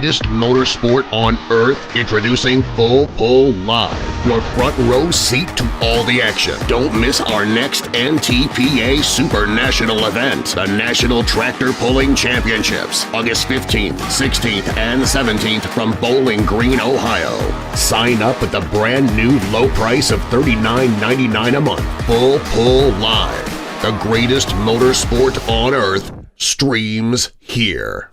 greatest motorsport on earth, introducing Full Pull Live, your front row seat to all the action. Don't miss our next NTPA Super National event, the National Tractor Pulling Championships, August 15th, 16th, and 17th from Bowling Green, Ohio. Sign up at the brand new low price of $39.99 a month. Full Pull Live, the greatest motorsport on earth, streams here.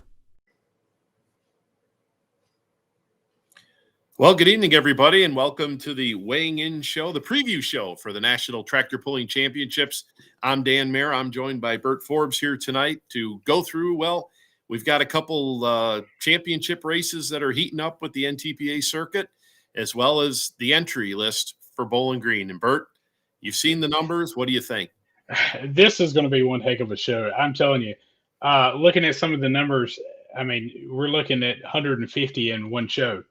Well, good evening, everybody, and welcome to the Weighing In Show, the preview show for the National Tractor Pulling Championships. I'm Dan Mayer. I'm joined by Bert Forbes here tonight to go through, well, we've got a couple championship races that are heating up with the NTPA circuit, as well as the entry list for Bowling Green. And Bert, you've seen the numbers. What do you think? This is going to be one heck of a show. I'm telling you, looking at some of the numbers, I mean, we're looking at 150 in one show.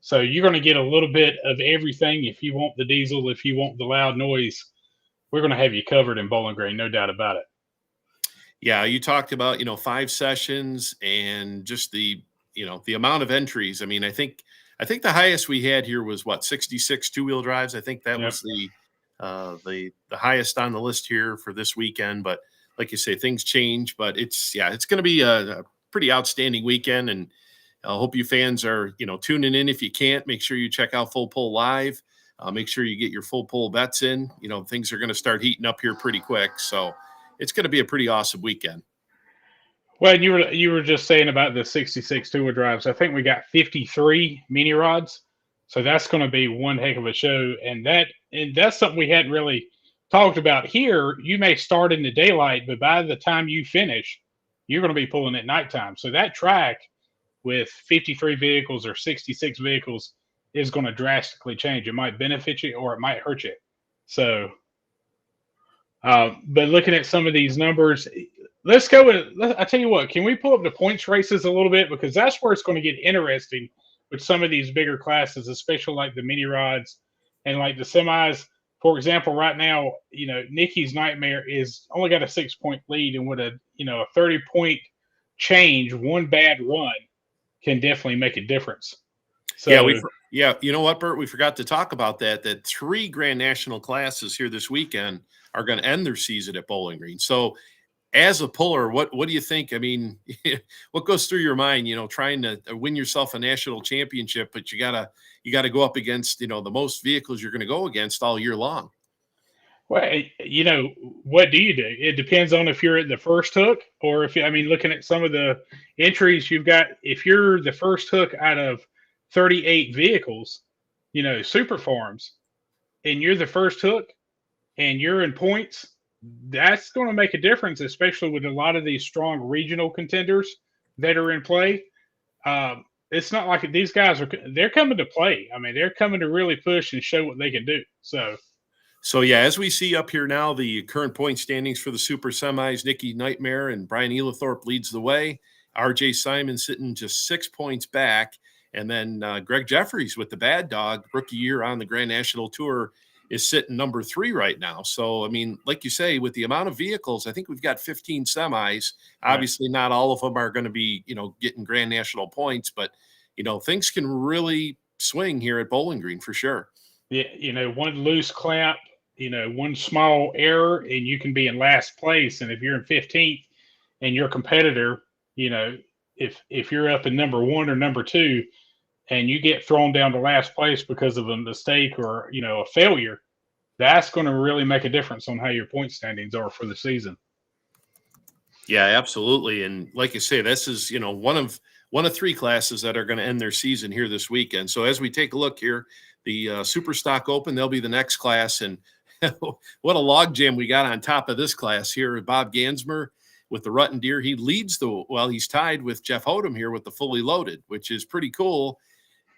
So you're going to get a little bit of everything. If you want the diesel, if you want the loud noise, we're going to have you covered in Bowling Green, no doubt about it. Yeah, you talked about, 5 sessions and just the amount of entries. I mean, I think the highest we had here was 66 two-wheel drives. I think that was the highest on the list here for this weekend. But like you say, things change. But it's going to be a pretty outstanding weekend, and I hope you fans are, tuning in. If you can't, make sure you check out Full Pull Live. Make sure you get your full pull bets in. Things are going to start heating up here pretty quick. So it's going to be a pretty awesome weekend. Well, you were just saying about the 66 two-wheel drives. I think we got 53 mini rods. So that's going to be one heck of a show. And that's something we hadn't really talked about here. You may start in the daylight, but by the time you finish, you're going to be pulling at nighttime. So that track with 53 vehicles or 66 vehicles is going to drastically change. It might benefit you or it might hurt you. So, but looking at some of these numbers, let's go with, I tell you what, can we pull up the points races a little bit? Because that's where it's going to get interesting with some of these bigger classes, especially like the mini rods and like the semis. For example, right now, Nikki's Nightmare is only got a 6-point lead, and with a 30-point change, one bad run can definitely make a difference. So you know what, Bert? We forgot to talk about that 3 Grand National classes here this weekend are going to end their season at Bowling Green. So as a puller, what do you think? I mean, what goes through your mind, trying to win yourself a national championship, but you gotta go up against, the most vehicles you're going to go against all year long. Well, what do you do? It depends on if you're at the first hook or looking at some of the entries you've got, if you're the first hook out of 38 vehicles, super farms, and you're the first hook and you're in points, that's going to make a difference, especially with a lot of these strong regional contenders that are in play. It's not like these guys they're coming to play. I mean, they're coming to really push and show what they can do. So yeah, as we see up here now, the current point standings for the Super Semis, Nikki Nightmare and Brian Elathorpe leads the way. RJ Simon sitting just 6 points back. And then Greg Jeffries with the Bad Dog, rookie year on the Grand National Tour, is sitting number 3 right now. So, I mean, like you say, with the amount of vehicles, I think we've got 15 semis. Right. Obviously, not all of them are going to be, getting Grand National points, but, things can really swing here at Bowling Green for sure. Yeah, one loose clamp, one small error, and you can be in last place. And if you're in 15th and your competitor, if you're up in number 1 or number 2 and you get thrown down to last place because of a mistake or, a failure, that's going to really make a difference on how your point standings are for the season. Yeah, absolutely. And like you say, this is, one of 3 classes that are going to end their season here this weekend. So as we take a look here, the Super Stock Open, they'll be the next class. And what a logjam we got on top of this class here. Bob Gansmer with the Rutten Deer. He leads he's tied with Jeff Hodem here with the Fully Loaded, which is pretty cool.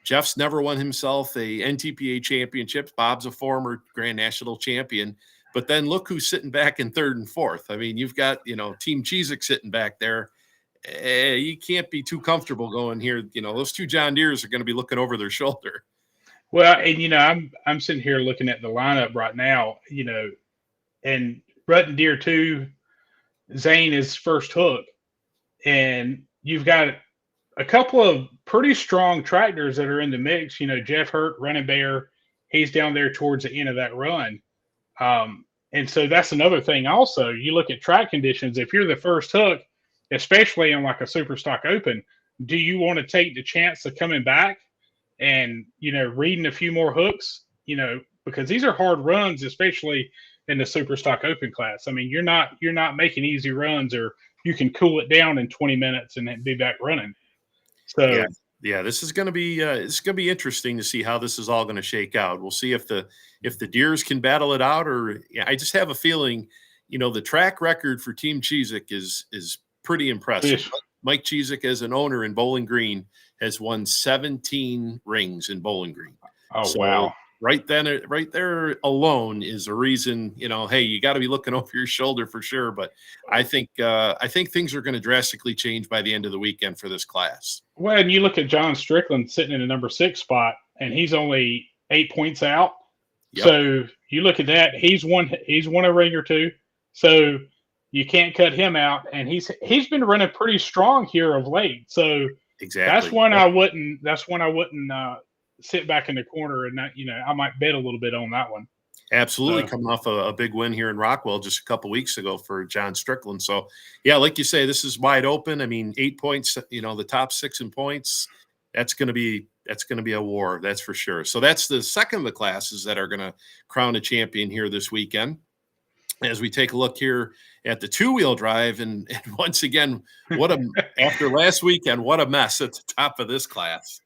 Jeff's never won himself a NTPA championship. Bob's a former Grand National champion. But then look who's sitting back in 3rd and 4th. I mean, you've got, Team Cheezick sitting back there. You can't be too comfortable going here. Those 2 John Deeres are going to be looking over their shoulder. Well, and, I'm sitting here looking at the lineup right now, and Rutten Deer 2, Zane is first hook. And you've got a couple of pretty strong tractors that are in the mix. Jeff Hurt, Running Bear, he's down there towards the end of that run. And so that's another thing. Also, you look at track conditions. If you're the first hook, especially in like a super stock open, do you want to take the chance of coming back and reading a few more hooks? Because these are hard runs, especially in the super stock open class. I mean, you're not making easy runs, or you can cool it down in 20 minutes and then be back running. So yeah, this is going to be interesting to see how this is all going to shake out. We'll see if the Deers can battle it out, or I just have a feeling, the track record for Team Cheezick is pretty impressive. Yes. Mike Cheezick, as an owner in Bowling Green, has won 17 rings in Bowling Green. Oh, so, wow. Right there alone is a reason, hey, you got to be looking over your shoulder for sure. But I think things are going to drastically change by the end of the weekend for this class. Well, and you look at John Strickland sitting in the number 6 spot, and he's only 8 points out. Yep. So you look at that, he's won a ring or two. So you can't cut him out, and he's been running pretty strong here of late. So exactly, that's one I wouldn't sit back in the corner and not, I might bet a little bit on that one. Absolutely, coming off a big win here in Rockwell just a couple weeks ago for John Strickland. So, yeah, like you say, this is wide open. I mean, 8 points. The top 6 in points. That's going to be a war. That's for sure. So that's the second of the classes that are going to crown a champion here this weekend. As we take a look here at the 2-wheel drive, and once again, after last weekend, what a mess at the top of this class.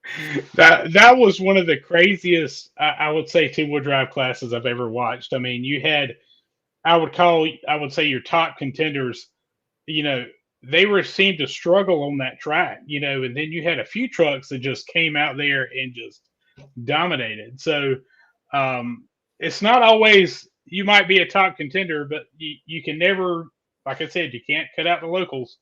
That was one of the craziest, I would say, 2-wheel drive classes I've ever watched. I mean, you had, I would say your top contenders, they seemed to struggle on that track, and then you had a few trucks that just came out there and just dominated. So it's not always. You might be a top contender, but you can never, like I said, you can't cut out the locals,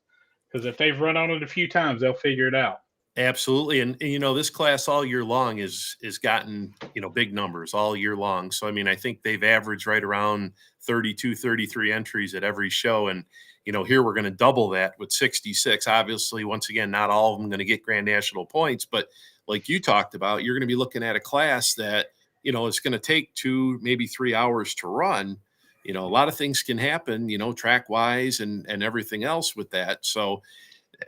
because if they've run on it a few times, they'll figure it out. Absolutely. And this class all year long is gotten, big numbers all year long. So, I mean, I think they've averaged right around 32, 33 entries at every show. And, here we're going to double that with 66. Obviously, once again, not all of them going to get Grand National points, but like you talked about, you're going to be looking at a class that, it's going to take 2, maybe 3 hours to run. A lot of things can happen, track wise and everything else with that. So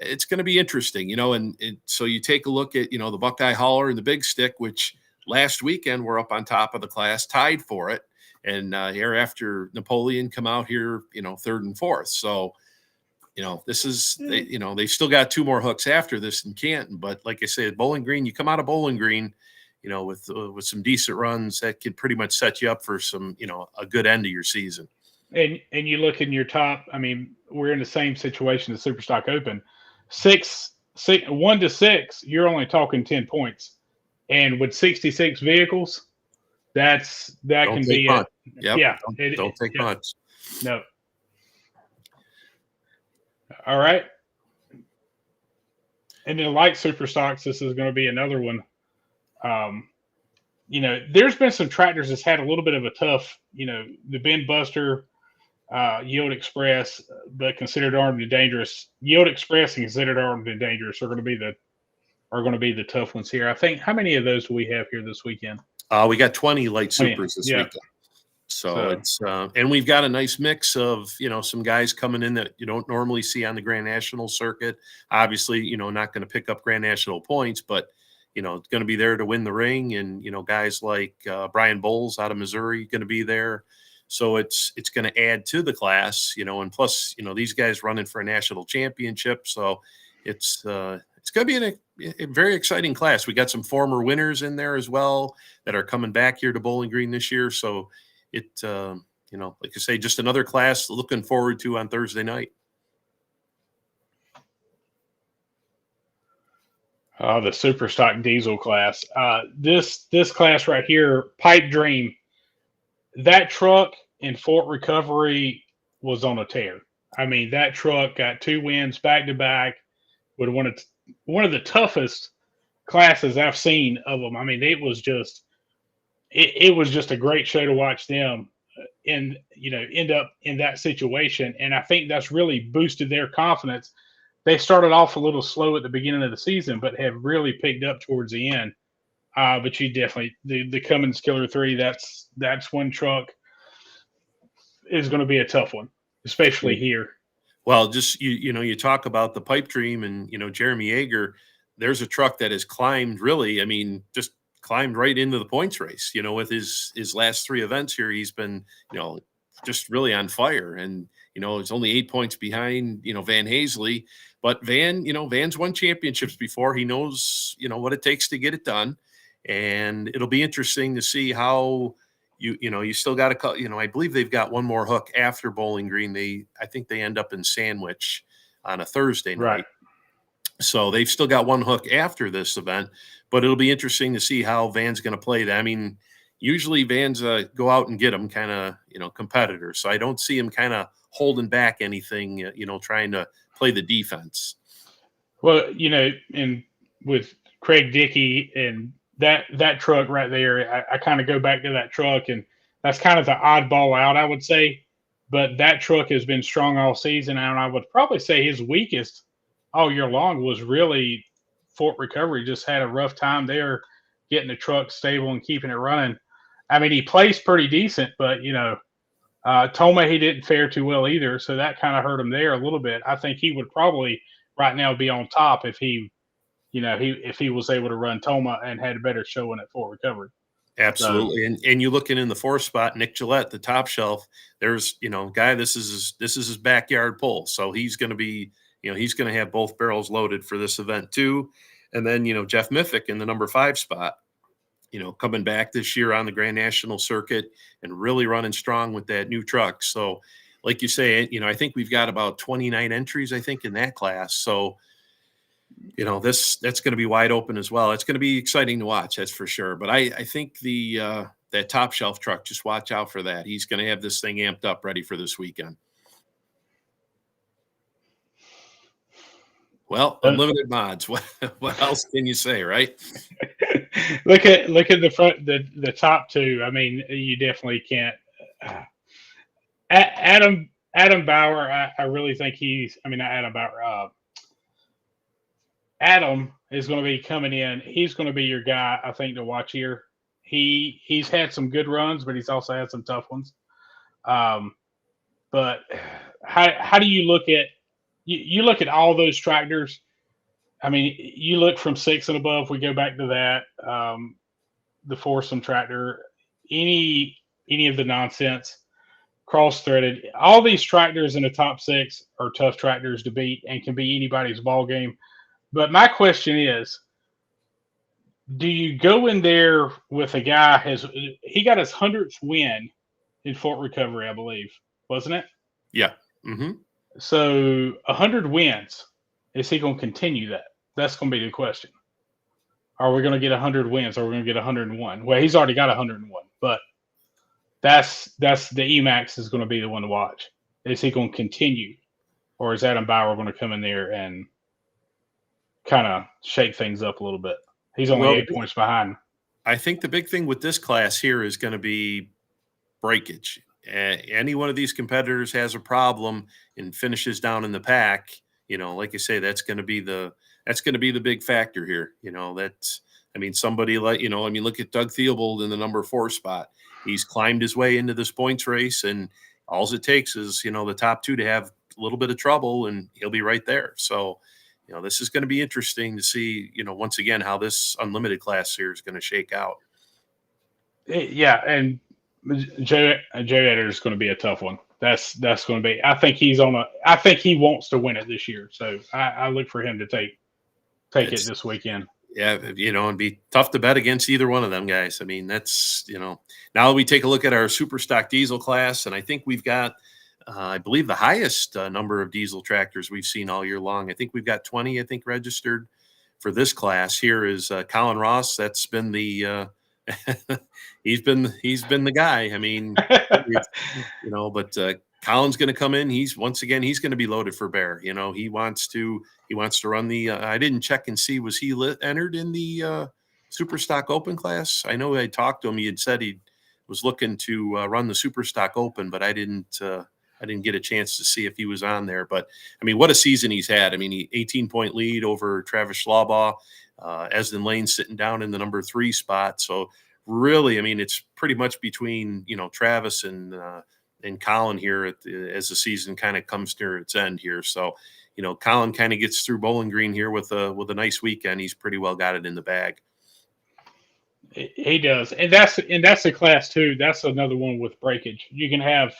it's going to be interesting, and so you take a look at, the Buckeye Hauler and the Big Stick, which last weekend were up on top of the class, tied for it. And here after Napoleon come out here, 3rd and 4th. So, this is, they still got 2 more hooks after this in Canton. But like I said, Bowling Green, you come out of Bowling Green, with some decent runs, that could pretty much set you up for some, a good end of your season. And you look in your top, I mean, we're in the same situation as Superstock Open. 1 to 6, you're only talking 10 points. And with 66 vehicles, that can be much. Yep. Yeah. Don't take much. No. All right. And then like Superstocks, this is going to be another one. There's been some tractors that's had a little bit of a tough, the Bend Buster, Yield Express, but considered armed and dangerous. Yield Express and considered armed and dangerous are going to be the tough ones here. I think, how many of those do we have here this weekend? We got 20 light supers this weekend. So it's and we've got a nice mix of, some guys coming in that you don't normally see on the Grand National circuit. Obviously, not going to pick up Grand National points, but going to be there to win the ring. And, guys like Brian Bowles out of Missouri going to be there. So it's going to add to the class, and plus, these guys running for a national championship. So it's going to be a very exciting class. We got some former winners in there as well that are coming back here to Bowling Green this year. So it, like I say, just another class looking forward to on Thursday night. The Superstock Diesel class. This class right here, Pipe Dream, that truck in Fort Recovery was on a tear. I mean, that truck got 2 wins back to back with one of the toughest classes I've seen of them. I mean, it was just a great show to watch them end up in that situation. And I think that's really boosted their confidence they started off a little slow at the beginning of the season, but have really picked up towards the end. But you definitely the Cummins Killer 3. That's one truck is going to be a tough one, especially here. Well, just you talk about the pipe dream and Jeremy Yeager. There's a truck that has climbed really. I mean, just climbed right into the points race. With his last 3 events here, he's been just really on fire. And it's only 8 points behind Van Hazley. But Van's won championships before. He knows what it takes to get it done, and it'll be interesting to see how. You still got to, I believe they've got one more hook after Bowling Green. I think they end up in Sandwich on a Thursday night. Right. So they've still got one hook after this event, but it'll be interesting to see how Van's going to play that. I mean, usually Van's go out and get them kind of, competitors. So I don't see him kind of holding back anything, trying to play the defense. Well, and with Craig Dickey and that truck right there, I kind of go back to that truck, and that's kind of the oddball out, I would say. But that truck has been strong all season, and I would probably say his weakest all year long was really Fort Recovery. Just had a rough time there getting the truck stable and keeping it running. I mean, he plays pretty decent, but Toma, he didn't fare too well either, so that kind of hurt him there a little bit. I think he would probably right now be on top if he was able to run Toma and had a better showing at Fort Recovery. Absolutely. So, and you looking in the 4th spot, Nick Gillette, the top shelf, there's, guy, this is his backyard pull. So he's going to be, he's going to have both barrels loaded for this event too. And then, Jeff Miffick in the number 5 spot, coming back this year on the Grand National circuit and really running strong with that new truck. So like you say, I think we've got about 29 entries, I think, in that class. So, that's going to be wide open as well. It's going to be exciting to watch, that's for sure. But I think that top shelf truck, just watch out for that. He's going to have this thing amped up, ready for this weekend. Well, unlimited mods. What else can you say, right? Look at the front, the top 2. I mean, you definitely can't. Adam Bauer, I really think not Adam Bauer. Adam is going to be coming in. He's going to be your guy, I think, to watch here. He's had some good runs, but he's also had some tough ones. But how do you look at you look at all those tractors? I mean, you look from 6 and above. We go back to that the foursome tractor, any of the nonsense, cross-threaded. All these tractors in the top 6 are tough tractors to beat and can be anybody's ball game. But my question is, do you go in there with a guy he got his 100th win in Fort Recovery, I believe, wasn't it? Yeah. Mm-hmm. So 100 wins. Is he going to continue that? That's going to be the question. Are we going to get 100 wins? Or are we going to get 101? Well, he's already got 101, but that's the Emax is going to be the one to watch. Is he going to continue, or is Adam Bauer going to come in there and kind of shake things up a little bit? He's only 8 points behind. I think the big thing with this class here is going to be breakage. Any one of these competitors has a problem and finishes down in the pack. Like you say, that's going to be the big factor here. Somebody like, look at Doug Theobald in the number 4 spot. He's climbed his way into this points race, and all it takes is, the top 2 to have a little bit of trouble, and he'll be right there. So, this is going to be interesting to see, once again, how this unlimited class here is going to shake out. Yeah, and Joe Eder is going to be a tough one. That's going to be. I think he wants to win it this year. So I look for him to take it this weekend. Yeah, it'd be tough to bet against either one of them guys. I mean, that's now we take a look at our super stock diesel class, and I think we've got. I believe the highest number of diesel tractors we've seen all year long. I think we've got 20, registered for this class. Here is Colin Ross. That's been the he's been the guy. I mean, but Colin's going to come in. He's going to be loaded for bear. He wants to run the. I didn't check and see, was he entered in the Super Stock Open class? I know I talked to him. He had said he was looking to run the Super Stock Open, but I didn't I didn't get a chance to see if he was on there, but I mean, what a season he's had. I mean, 18-point lead over Travis Schlaubaugh, Esden Lane sitting down in the number 3 spot. So really, I mean, it's pretty much between, Travis and Colin here as the season kind of comes near its end here. So, Colin kind of gets through Bowling Green here with a nice weekend. He's pretty well got it in the bag. He does, and that's a class too. That's another one with breakage. You can have,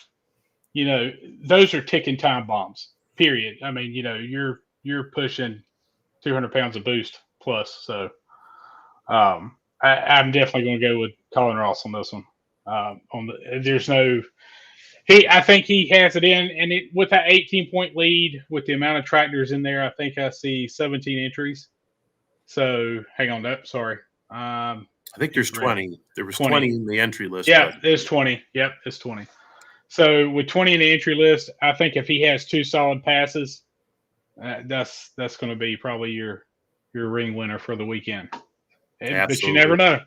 those are ticking time bombs. Period. I mean, you're pushing 200 pounds of boost plus. So, I'm definitely going to go with Colin Ross on this one. I think he has it in, and with that 18-point lead, with the amount of tractors in there, I think I see 17 entries. So, hang on, no, sorry. I think there's 20. There was 20 in the entry list. Yeah, there's 20. Yep, it's 20. So with 20 in the entry list, I think if he has 2 solid passes, that's going to be probably your ring winner for the weekend. But you never know.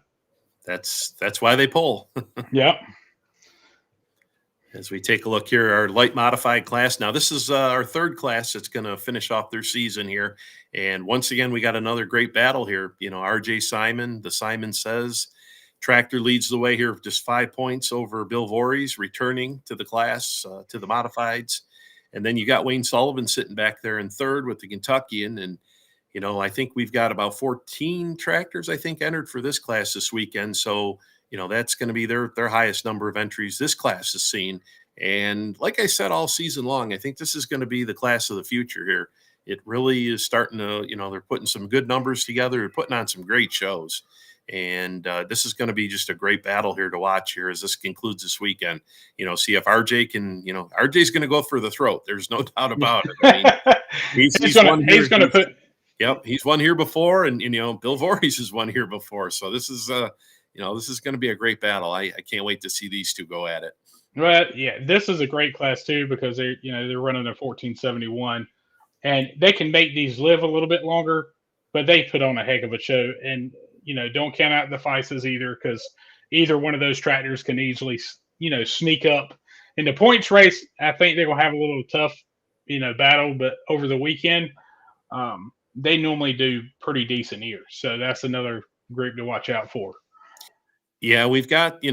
That's why they pull. Yep. As we take a look here, our light modified class. Now, this is our 3rd class that's going to finish off their season here. And once again, we got another great battle here. RJ Simon, the Simon Says tractor leads the way here, just 5 points over Bill Voorhees, returning to the class, to the modifieds. And then you got Wayne Sullivan sitting back there in 3rd with the Kentuckian. And, I think we've got about 14 tractors, entered for this class this weekend. So, that's going to be their highest number of entries this class has seen. And like I said, all season long, I think this is going to be the class of the future here. It really is starting to, they're putting some good numbers together. They're putting on some great shows. And this is going to be just a great battle here to watch here as this concludes this weekend. See if RJ can, RJ's going to go for the throat. There's no doubt about it. I mean, he's going to put. Yep, he's won here before, and Bill Voorhees has won here before. So this is this is going to be a great battle. I can't wait to see these two go at it. Well, yeah, this is a great class too because they're running a 1471, and they can make these live a little bit longer, but they put on a heck of a show. And don't count out the Fices either, because either one of those tractors can easily sneak up in the points race. I think they're gonna have a little tough battle, but over the weekend, they normally do pretty decent years. So that's another group to watch out for. Yeah, we've got, you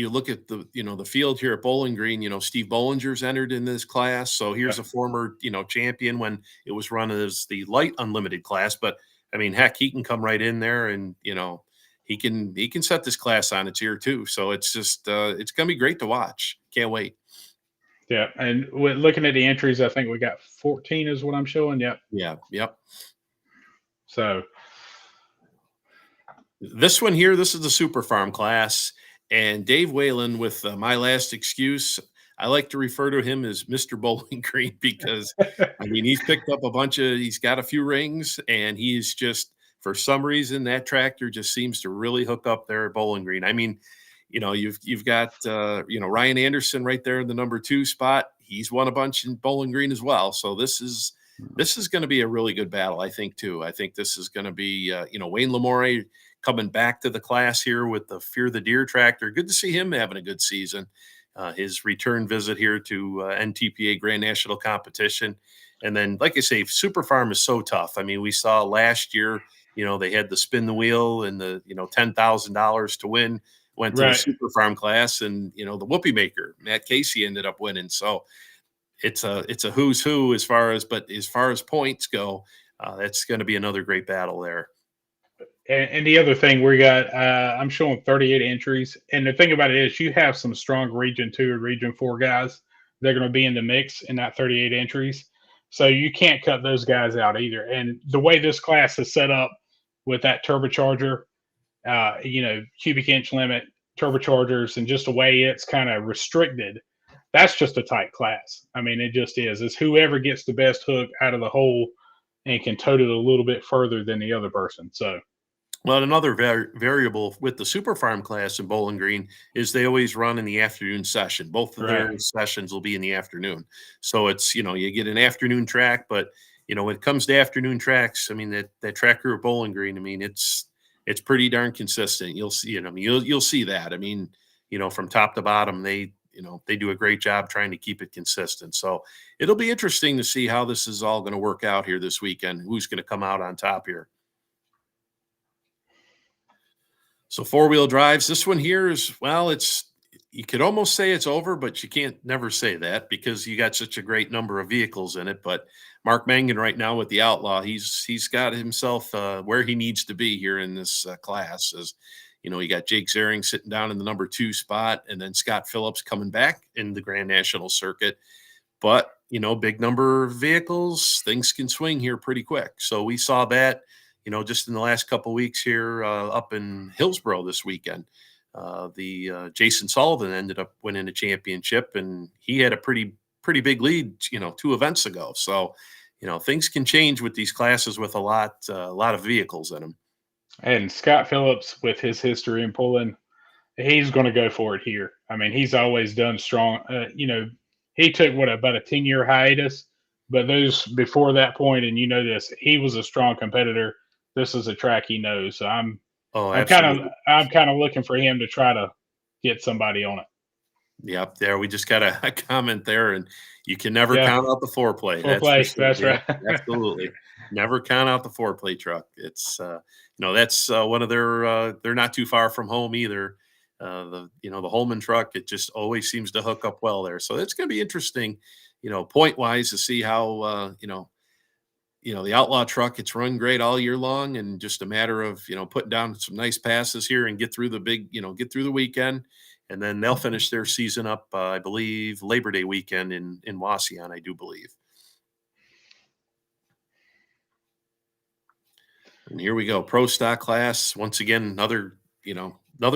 look at the, the field here at Bowling Green, Steve Bollinger's entered in this class. So here's a former, champion when it was run as the light unlimited class. But I mean, heck, he can come right in there and, he can set this class on its ear too. So it's just, it's going to be great to watch. Can't wait. Yeah. And looking at the entries, I think we got 14 is what I'm showing. Yep. Yeah. Yep. So this one here, this is the Super Farm class, and Dave Whalen with My Last Excuse. I like to refer to him as Mr. Bowling Green because, he's picked up he's got a few rings, and he's just, for some reason, that tractor just seems to really hook up there at Bowling Green. You've got, Ryan Anderson right there in the number 2 spot. He's won a bunch in Bowling Green as well. So this is going to be a really good battle, I think, too. I think this is going to be, Wayne Lamore coming back to the class here with the Fear the Deer tractor. Good to see him having a good season. His return visit here to NTPA Grand National Competition. And then, like I say, Super Farm is so tough. We saw last year, they had the spin the wheel and the, $10,000 to win, went to the Super Farm class, and, the whoopee maker, Matt Casey, ended up winning. So it's a who's who as far as points go. That's going to be another great battle there. And the other thing we got, I'm showing 38 entries. And the thing about it is you have some strong Region 2 and Region 4 guys. They're going to be in the mix in that 38 entries. So you can't cut those guys out either. And the way this class is set up with that turbocharger, cubic inch limit, turbochargers, and just the way it's kind of restricted, that's just a tight class. It just is. It's whoever gets the best hook out of the hole and can tote it a little bit further than the other person. So. Well, another variable with the Super Farm class in Bowling Green is they always run in the afternoon session. Both of their sessions will be in the afternoon. So it's, you get an afternoon track, but, when it comes to afternoon tracks, that track crew at Bowling Green, it's pretty darn consistent. You'll see, you'll see that. From top to bottom, they they do a great job trying to keep it consistent. So it'll be interesting to see how this is all going to work out here this weekend. Who's going to come out on top here? So four-wheel drives, this one here is, well, you could almost say it's over, but you can't never say that because you got such a great number of vehicles in it. But Mark Mangan right now with the Outlaw, he's got himself where he needs to be here in this class. As you got Jake Zering sitting down in the number 2 spot, and then Scott Phillips coming back in the Grand National circuit. But big number of vehicles, things can swing here pretty quick. So we saw that just in the last couple of weeks here up in Hillsborough this weekend. The Jason Sullivan ended up winning a championship, and he had a pretty big lead, 2 events ago. So, things can change with these classes with a lot of vehicles in them. And Scott Phillips, with his history in pulling, he's going to go for it here. I mean, he's always done strong. He took about a 10-year hiatus, but those before that point, and this, he was a strong competitor. This is a track he knows. So I'm kind of looking for him to try to get somebody on it. Yep, there we just got a comment there, and you can never count out the foreplay. That's right. Absolutely, never count out the foreplay truck. It's that's one of their. They're not too far from home either. The Holman truck, it just always seems to hook up well there. So it's going to be interesting, point wise, to see how the Outlaw truck, it's run great all year long, and just a matter of, putting down some nice passes here and get through the weekend. And then they'll finish their season up, I believe, Labor Day weekend in Wauseon, I do believe. And here we go. Pro stock class. Once again, another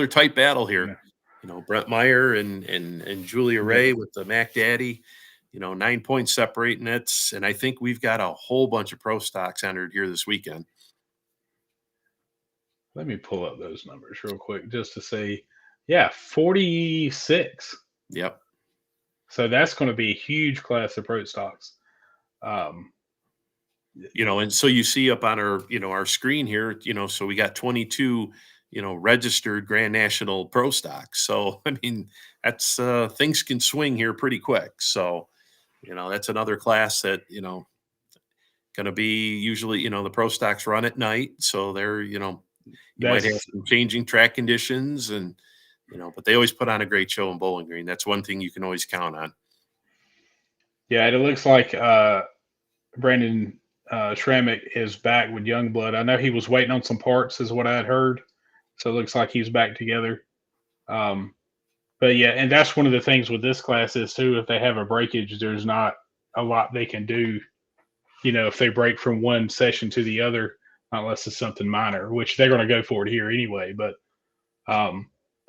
tight battle here. Yeah. Brent Meyer and Julia Ray with the Mac Daddy. 9 points separating it. And I think we've got a whole bunch of pro stocks entered here this weekend. Let me pull up those numbers real quick just to say, 46. Yep. So that's going to be a huge class of pro stocks. And so you see up on our screen here, so we got 22, registered Grand National pro stocks. So, I mean, that's things can swing here pretty quick. So, that's another class that, going to be usually, the pro stocks run at night. So they're, you might have some changing track conditions and, but they always put on a great show in Bowling Green. That's one thing you can always count on. Yeah, it looks like Brandon Schrammick is back with Youngblood. I know he was waiting on some parts is what I had heard. So it looks like he's back together. But yeah, and that's one of the things with this class is too, if they have a breakage, there's not a lot they can do, if they break from one session to the other, unless it's something minor, which they're going to go for it here anyway. But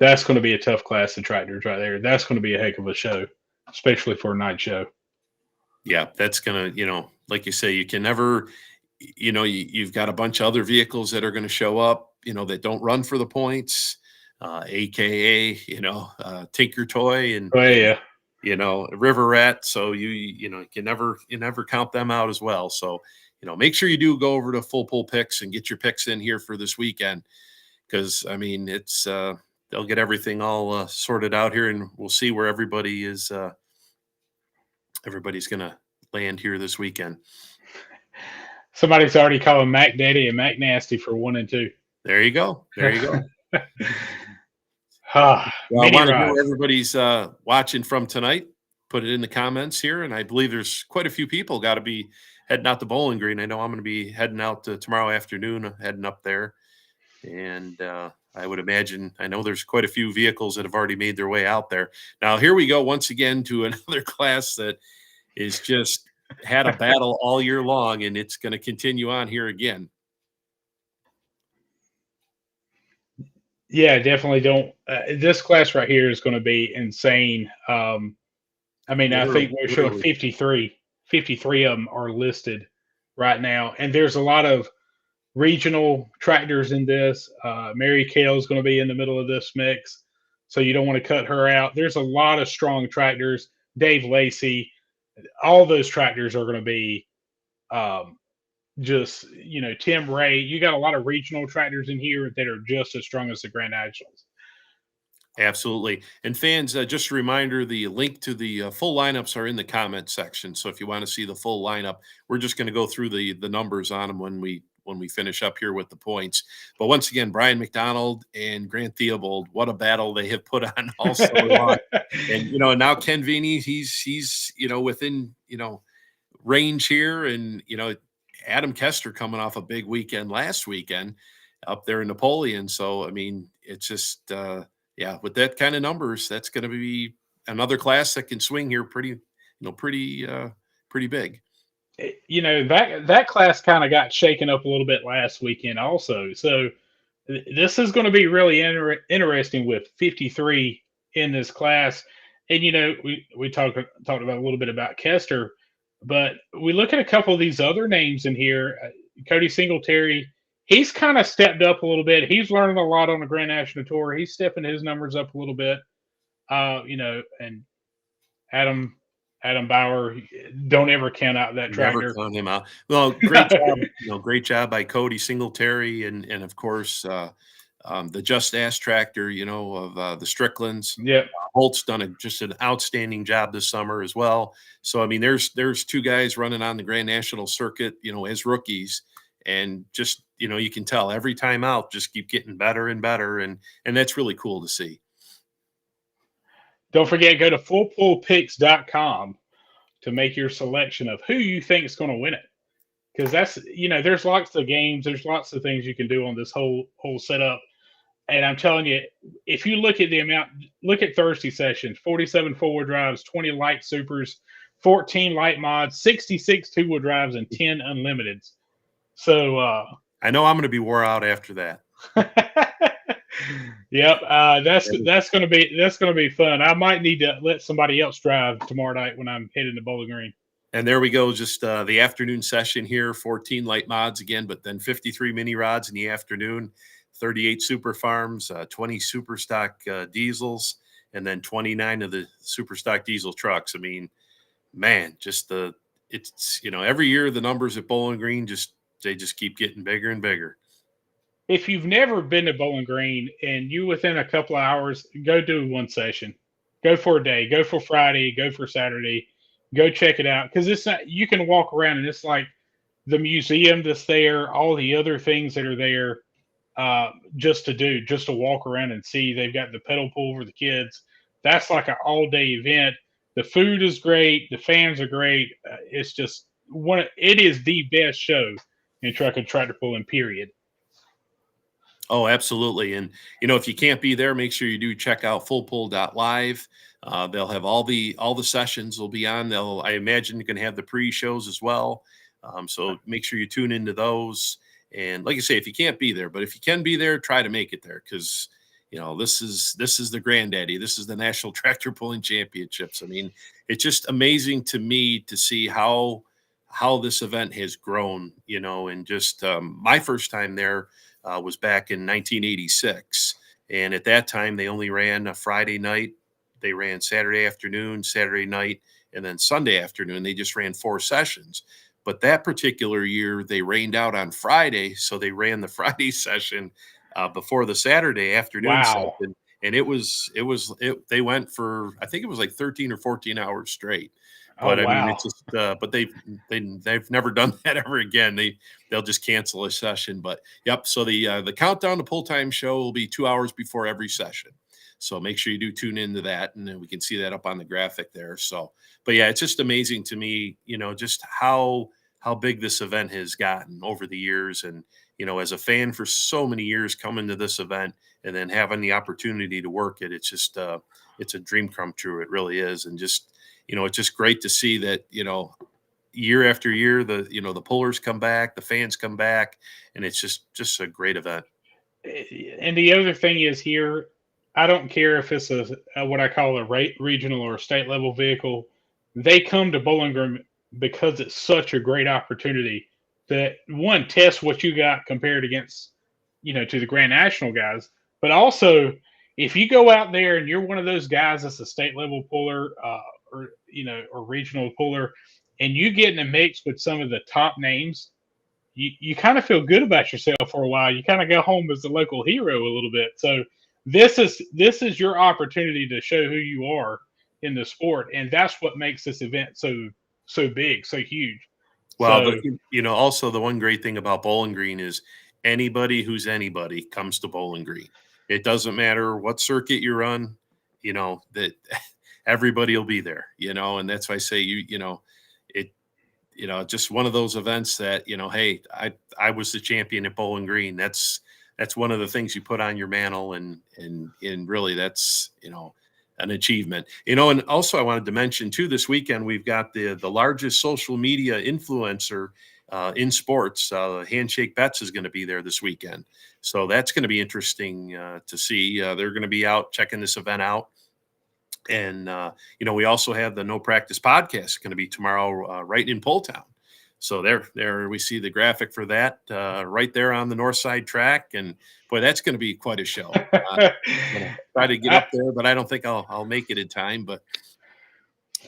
that's going to be a tough class of tractors right there. That's going to be a heck of a show, especially for a night show. Yeah, that's going to, like you say, you can never, you've got a bunch of other vehicles that are going to show up, that don't run for the points, AKA, Tinker Toy and, River Rat. So you can never count them out as well. So, make sure you do go over to Full Pull Picks and get your picks in here for this weekend. Cause I mean, it's, they'll get everything all sorted out here and we'll see where everybody is, everybody's going to land here this weekend. Somebody's already calling Mac Daddy and Mac Nasty for 1 and 2. There you go. Well, I want to know where everybody's watching from tonight. Put it in the comments here. And I believe there's quite a few people got to be heading out to Bowling Green. I know I'm going to be heading out tomorrow afternoon, heading up there. And I would imagine, I know there's quite a few vehicles that have already made their way out there. Now, here we go once again to another class that is just had a battle all year long, and it's going to continue on here again. Yeah, definitely don't. This class right here is going to be insane. I think we're showing 53 of them are listed right now. And there's a lot of regional tractors in this. Mary Kale is going to be in the middle of this mix. So you don't want to cut her out. There's a lot of strong tractors. Dave Lacey, all those tractors are going to be Tim Ray. You got a lot of regional tractors in here that are just as strong as the Grand Nationals. Absolutely. And fans, just a reminder, the link to the full lineups are in the comment section. So if you want to see the full lineup, we're just going to go through the numbers on them when we finish up here with the points. But once again, Brian McDonald and Grant Theobald, what a battle they have put on all summer long. And now Ken Vini, he's within range here, and Adam Kester coming off a big weekend last weekend up there in Napoleon. So I mean, it's just with that kind of numbers, that's going to be another class that can swing here pretty big. That class kind of got shaken up a little bit last weekend also. So this is going to be really interesting with 53 in this class. And we talked about a little bit about Kester, but we look at a couple of these other names in here. Cody Singletary, he's kind of stepped up a little bit. He's learning a lot on the Grand National Tour. He's stepping his numbers up a little bit. And Adam Bauer, don't ever count out that tractor. Never count him out. Well, great job, great job by Cody Singletary, and of course the Just Ass tractor, of the Stricklands. Yeah, Holt's done just an outstanding job this summer as well. So I mean, there's two guys running on the Grand National circuit, as rookies, and just you can tell every time out, just keep getting better and better, and that's really cool to see. Don't forget, go to fullpullpicks.com to make your selection of who you think is going to win it. Because that's, there's lots of games, there's lots of things you can do on this whole setup. And I'm telling you, if you look at look at Thursday sessions, 47 four-wheel drives, 20 light supers, 14 light mods, 66 two-wheel drives, and 10 unlimiteds. So I know I'm going to be wore out after that. Yep, that's gonna be fun. I might need to let somebody else drive tomorrow night when I'm heading to Bowling Green. And there we go, just the afternoon session here. 14 light mods again, but then 53 mini rods in the afternoon, 38 super farms, 20 super stock diesels, and then 29 of the super stock diesel trucks. I mean, man, it's every year the numbers at Bowling Green they just keep getting bigger and bigger. If you've never been to Bowling Green and you within a couple of hours, go do one session. Go for a day. Go for Friday. Go for Saturday. Go check it out. Because you can walk around and it's like the museum that's there, all the other things that are there just to walk around and see. They've got the pedal pool for the kids. That's like an all-day event. The food is great. The fans are great. It's just it is the best show in truck and tractor pulling, period. Oh, absolutely. And, if you can't be there, make sure you do check out fullpull.live. They'll have all the sessions will be on. I imagine you can have the pre-shows as well. So make sure you tune into those. And like I say, if you can't be there, but if you can be there, try to make it there. Cause this is the granddaddy. This is the National Tractor Pulling Championships. I mean, it's just amazing to me to see how this event has grown, and just my first time there was back in 1986. And at that time, they only ran a Friday night. They ran Saturday afternoon, Saturday night, and then Sunday afternoon. They just ran 4 sessions. But that particular year, they rained out on Friday. So they ran the Friday session before the Saturday afternoon session. And they went for, I think it was like 13 or 14 hours straight. But I mean, it's just, but they've never done that ever again. They'll just cancel a session. But yep. So the countdown to pull time show will be 2 hours before every session. So make sure you do tune into that, and then we can see that up on the graphic there. So, but yeah, it's just amazing to me, just how big this event has gotten over the years. And, as a fan for so many years coming to this event and then having the opportunity to work it, it's just, it's a dream come true. It really is. And just, it's just great to see that, year after year, the pullers come back, the fans come back, and it's just a great event. And the other thing is here, I don't care if it's a what I call a regional or state level vehicle. They come to Bowling Green because it's such a great opportunity that one, test what you got compared against, to the Grand National guys, but also if you go out there and you're one of those guys that's a state level puller, or regional puller, and you get in a mix with some of the top names, you kind of feel good about yourself for a while. You kind of go home as the local hero a little bit. So this is your opportunity to show who you are in the sport, and that's what makes this event so big, so huge. Well, So also the one great thing about Bowling Green is anybody who's anybody comes to Bowling Green. It doesn't matter what circuit you run, that everybody will be there, and that's why I say it, just one of those events that, hey, I was the champion at Bowling Green. That's one of the things you put on your mantle, and really that's, an achievement. And also I wanted to mention too, this weekend we've got the largest social media influencer in sports. Handshake Bets is going to be there this weekend, so that's going to be interesting to see. They're going to be out checking this event out. And we also have the No Practice podcast going to be tomorrow, right in Poletown. So there we see the graphic for that right there on the north side track, and boy, that's going to be quite a show. Try to get up there, but I don't think I'll make it in time. But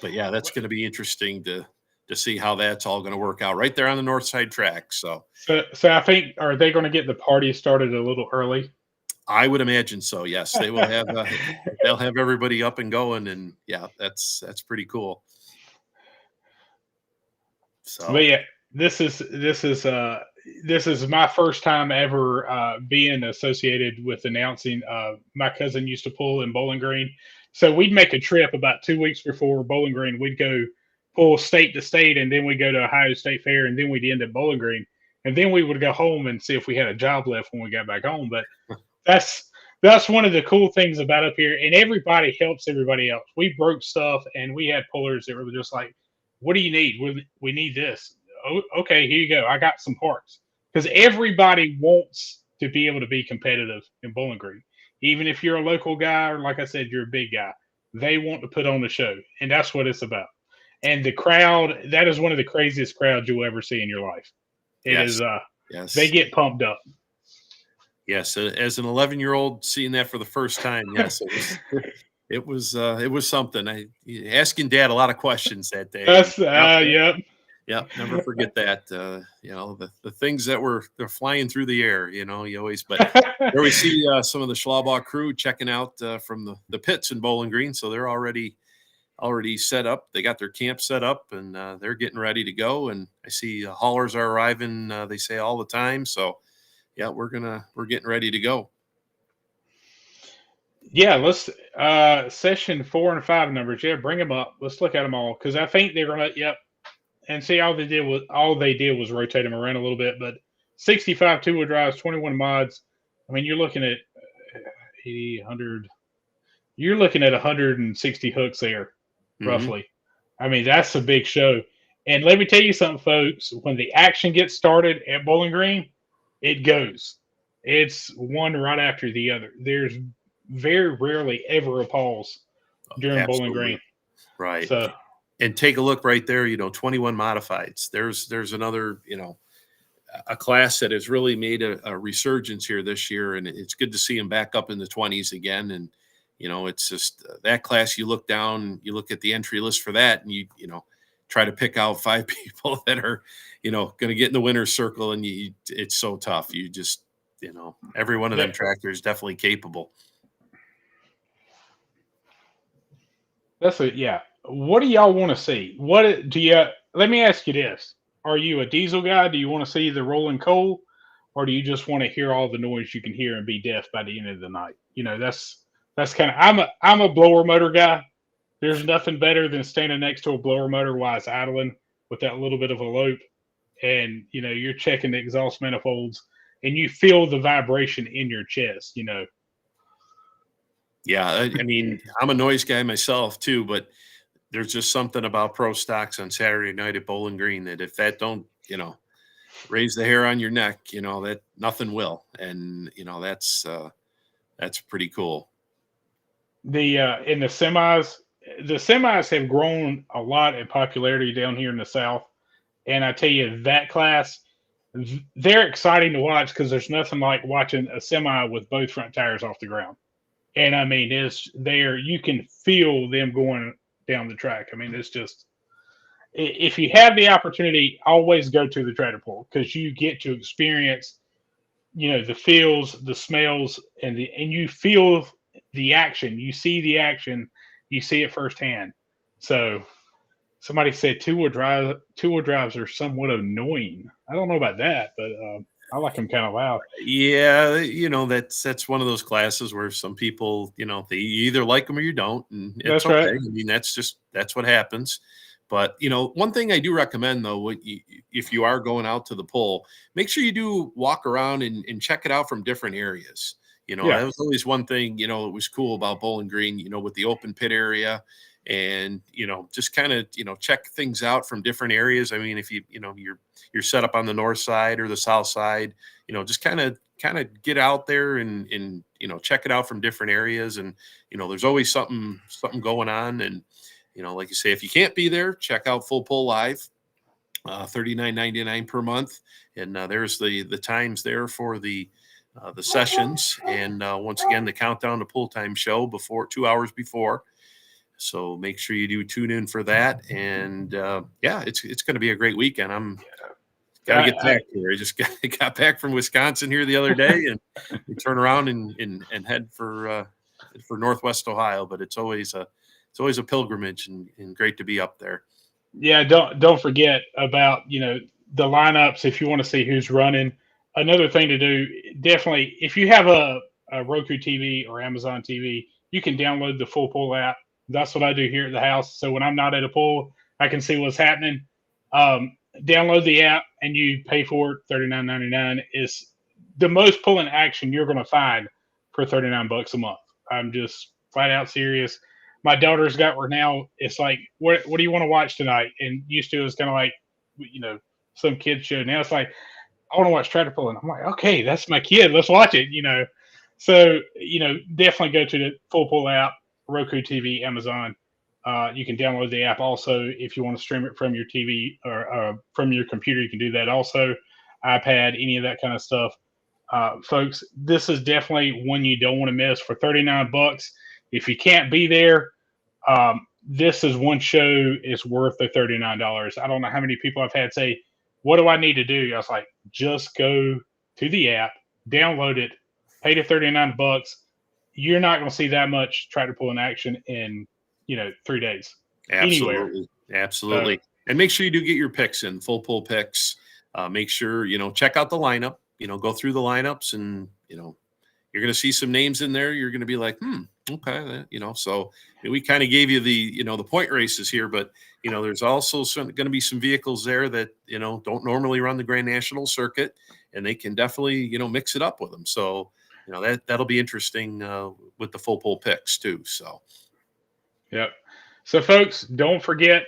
yeah, that's going to be interesting to see how that's all going to work out right there on the north side track. So I think, are they going to get the party started a little early? I would imagine so. Yes, they will have they'll have everybody up and going, and yeah, that's pretty cool. So, but yeah, this is my first time ever being associated with announcing. My cousin used to pull in Bowling Green, so we'd make a trip about 2 weeks before Bowling Green. We'd go pull state to state, and then we'd go to Ohio State Fair, and then we'd end at Bowling Green, and then we would go home and see if we had a job left when we got back home. But that's one of the cool things about up here, and everybody helps everybody else. We broke stuff, and we had pullers that were just like, "What do you need? We need this." Oh, okay, here you go. I got some parts, because everybody wants to be able to be competitive in Bowling Green, even if you're a local guy or, like I said, you're a big guy. They want to put on the show, and that's what it's about. And the crowd, that is one of the craziest crowds you'll ever see in your life. It yes. is. Yes. They get pumped up. Yes, as an 11-year-old seeing that for the first time, yes, it was something. Asking Dad a lot of questions that day. That's yep. Yep, never forget that. The things that they're flying through the air. You always. But there we see some of the Schlaubaugh crew checking out from the pits in Bowling Green, so they're already set up. They got their camp set up, and they're getting ready to go. And I see haulers are arriving. They say all the time, so. Yeah, we're getting ready to go. Yeah, let's session 4 and 5 numbers. Yeah, bring them up. Let's look at them all, because I think they're gonna. Yep, and see all they did was rotate them around a little bit. But 65 two-wheel drives, 21 mods. I mean, you're looking at 80, 100. You're looking at 160 hooks there, roughly. I mean, that's a big show. And let me tell you something, folks. When the action gets started at Bowling Green, it goes. It's one right after the other. There's very rarely ever a pause during Bowling Green. Right. So, and take a look right there, 21 modifieds. There's another, a class that has really made a resurgence here this year. And it's good to see them back up in the 20s again. And, it's just that class, you look down, you look at the entry list for that, and you try to pick out 5 people that are, going to get in the winner's circle, and it's so tough. You just, every one of them tractors is definitely capable. Yeah. What do y'all want to see? Let me ask you this. Are you a diesel guy? Do you want to see the rolling coal, or do you just want to hear all the noise you can hear and be deaf by the end of the night? That's kind of, I'm a blower motor guy. There's nothing better than standing next to a blower motor while it's idling with that little bit of a lope. And, you're checking the exhaust manifolds, and you feel the vibration in your chest, Yeah, I mean, I'm a noise guy myself too, but there's just something about pro stocks on Saturday night at Bowling Green that if that don't, raise the hair on your neck, that nothing will. And, that's pretty cool. In the semis have grown a lot in popularity down here in the South. And I tell you, that class, they're exciting to watch, because there's nothing like watching a semi with both front tires off the ground. And I mean, it's there. You can feel them going down the track. I mean, it's just, if you have the opportunity, always go to the trailer pull, because you get to experience the feels, the smells, and you feel the action. You see the action. You see it firsthand. So somebody said two-wheel drives are somewhat annoying. I don't know about that, but I like them kind of loud. Yeah, that's one of those classes where some people, they either like them or you don't, and it's That's okay. right. I mean, that's what happens. But one thing I do recommend though, if you are going out to the poll, make sure you do walk around and check it out from different areas. Yeah. That was always one thing, it was cool about Bowling Green, with the open pit area, and just kind of check things out from different areas. I mean, if you're set up on the north side or the south side, just kind of get out there and check it out from different areas. And there's always something going on. And like you say, if you can't be there, check out Full Pull Live, $39.99 per month, and there's the times there for the sessions. And once again, the countdown to pull time show 2 hours before. So make sure you do tune in for that. And it's going to be a great weekend. I'm got to get back here. I just got back from Wisconsin here the other day, and we turn around and head for Northwest Ohio. But it's always a pilgrimage, and great to be up there. Yeah, don't forget about the lineups if you want to see who's running. Another thing to do, definitely, if you have a Roku TV or Amazon TV, you can download the Full Pull app. That's what I do here at the house. So when I'm not at a pool, I can see what's happening. Download the app and you pay for it. $39.99 is the most pulling action you're going to find for $39 a month. I'm just flat out serious. My daughter's got her now. It's like, what do you want to watch tonight? And used to it was kind of like, some kids show. Now it's like, I want to watch tractor pulling. I'm like, okay, that's my kid. Let's watch it. So definitely go to the Full Pull app, Roku TV, Amazon. You can download the app also if you want to stream it from your TV or from your computer. You can do that also, iPad, any of that kind of stuff. Folks, this is definitely one you don't want to miss for $39. If you can't be there, this is one show is worth the $39. I don't know how many people I've had say, "What do I need to do?" I was like, just go to the app, download it, pay the $39. You're not going to see that much tractor pulling action in 3 days. Absolutely. Anywhere. Absolutely. And make sure you do get your picks in, full pull picks. Make sure, check out the lineup, go through the lineups, and, you're going to see some names in there. You're going to be like, okay. So we kind of gave you the, the point races here, but, there's also going to be some vehicles there that, don't normally run the Grand National circuit, and they can definitely, mix it up with them. So, that'll be interesting with the full pull picks too. So. Yep. So, folks, don't forget,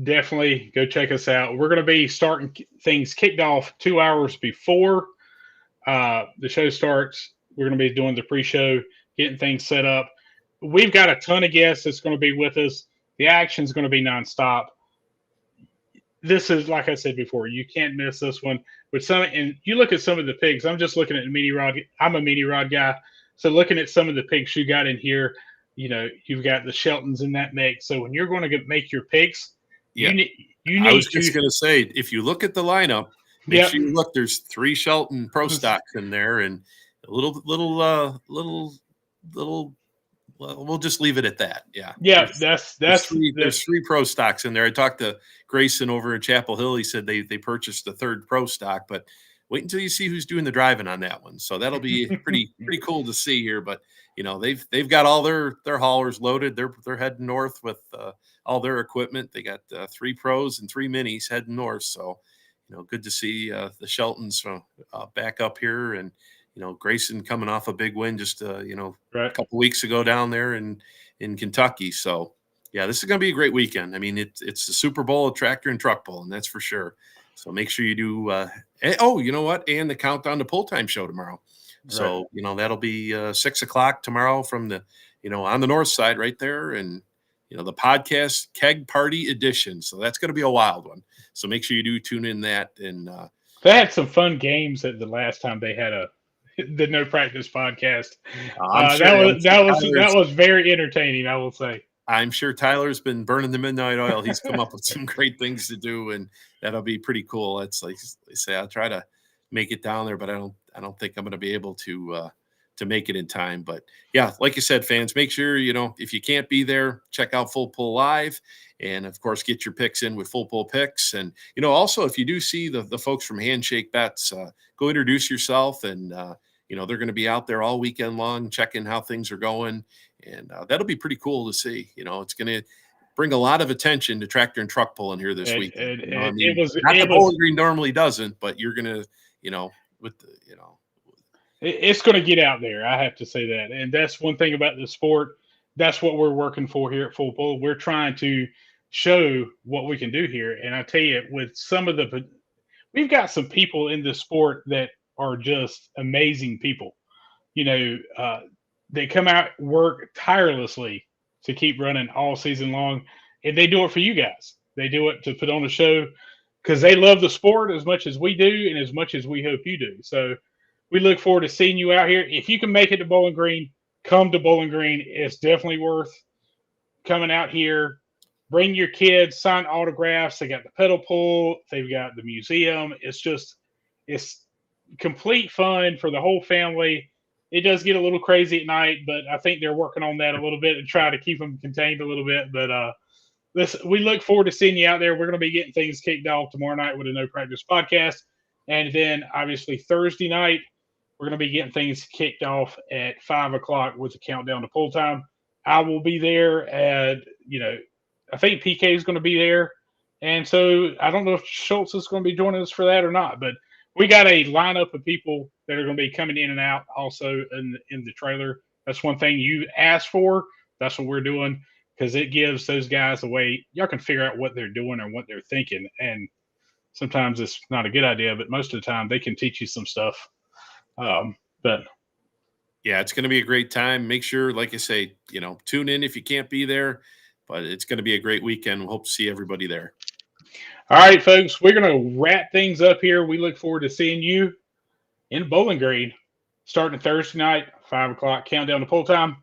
definitely go check us out. We're going to be starting things kicked off 2 hours before the show starts. We're going to be doing the pre-show, getting things set up. We've got a ton of guests that's going to be with us. The action's going to be nonstop. This is, like I said before, you can't miss this one. And you look at some of the pigs. I'm just looking at the mini rod. I'm a mini rod guy. So looking at some of the pigs you got in here, you've got the Sheltons in that mix. So when you're going to make your picks, you need I was just going to say, if you look at the lineup, make sure you look. There's 3 Shelton Pro Stocks in there, and a little. Well, we'll just leave it at that. Yeah. Yeah, there's 3 Pro Stocks in there. I talked to Grayson over in Chapel Hill. He said they purchased the 3rd Pro Stock, but wait until you see who's doing the driving on that one. So that'll be pretty cool to see here. But they've got all their haulers loaded. They're heading north with all their equipment. They got 3 Pros and 3 Minis heading north. So good to see the Sheltons back up here, and Grayson coming off a big win just a couple weeks ago down there in Kentucky. So yeah, this is going to be a great weekend. I mean, it's the Super Bowl of tractor and truck pulling, that's for sure. So make sure you do. You know what? And the countdown to pull time show tomorrow. Right. So that'll be 6:00 tomorrow from the on the north side right there, and the podcast keg party edition. So that's going to be a wild one. So make sure you do tune in that. And they had some fun games at the last time they had the No Practice podcast. That was very entertaining, I will say. I'm sure Tyler's been burning the midnight oil. He's come up with some great things to do, and that'll be pretty cool. It's like they say, I'll try to make it down there, but I don't think I'm going to be able to make it in time. But yeah, like you said, fans, make sure, if you can't be there, check out Full Pull Live, and of course, get your picks in with Full Pull Picks. And, also if you do see the folks from Handshake Bets, go introduce yourself, and, they're going to be out there all weekend long, checking how things are going. And that'll be pretty cool to see. It's going to bring a lot of attention to tractor and truck pulling here this weekend. The Bowling Green normally doesn't, but you're going to, it's going to get out there. I have to say that. And that's one thing about the sport. That's what we're working for here at Full Pull. We're trying to show what we can do here. And I tell you, with we've got some people in the sport that are just amazing people. They come out, work tirelessly to keep running all season long. And they do it for you guys. They do it to put on a show because they love the sport as much as we do and as much as we hope you do. So we look forward to seeing you out here. If you can make it to Bowling Green, come to Bowling Green. It's definitely worth coming out here. Bring your kids, sign autographs. They got the pedal pull. They've got the museum. It's complete fun for the whole family. It does get a little crazy at night, but I think they're working on that a little bit and try to keep them contained a little bit. But we look forward to seeing you out there. We're going to be getting things kicked off tomorrow night with a No Practice podcast. And then obviously Thursday night, we're going to be getting things kicked off at 5 o'clock with the countdown to pull time. I will be there, and I think PK is going to be there, and so I don't know if Schultz is going to be joining us for that or not. But we got a lineup of people that are going to be coming in and out also in the trailer. That's one thing you asked for. That's what we're doing because it gives those guys a way. Y'all can figure out what they're doing or what they're thinking, and sometimes it's not a good idea, but most of the time they can teach you some stuff. But yeah, it's going to be a great time. Make sure, like I say, tune in if you can't be there, but it's going to be a great weekend. We hope to see everybody there. All right, folks, we're going to wrap things up here. We look forward to seeing you in Bowling Green starting Thursday night, 5 o'clock, countdown to pull time.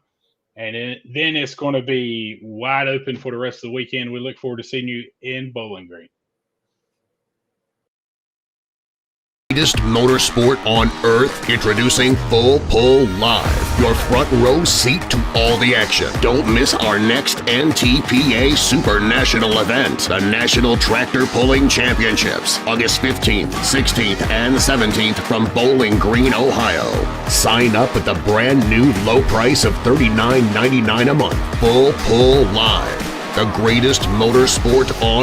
And then it's going to be wide open for the rest of the weekend. We look forward to seeing you in Bowling Green. Greatest motorsport on earth, introducing Full Pull Live, your front row seat to all the action. Don't miss our next NTPA Super National event, the National Tractor Pulling Championships, August 15th, 16th, and 17th from Bowling Green, Ohio. Sign up at the brand new low price of $39.99 a month. Full Pull Live, the greatest motorsport on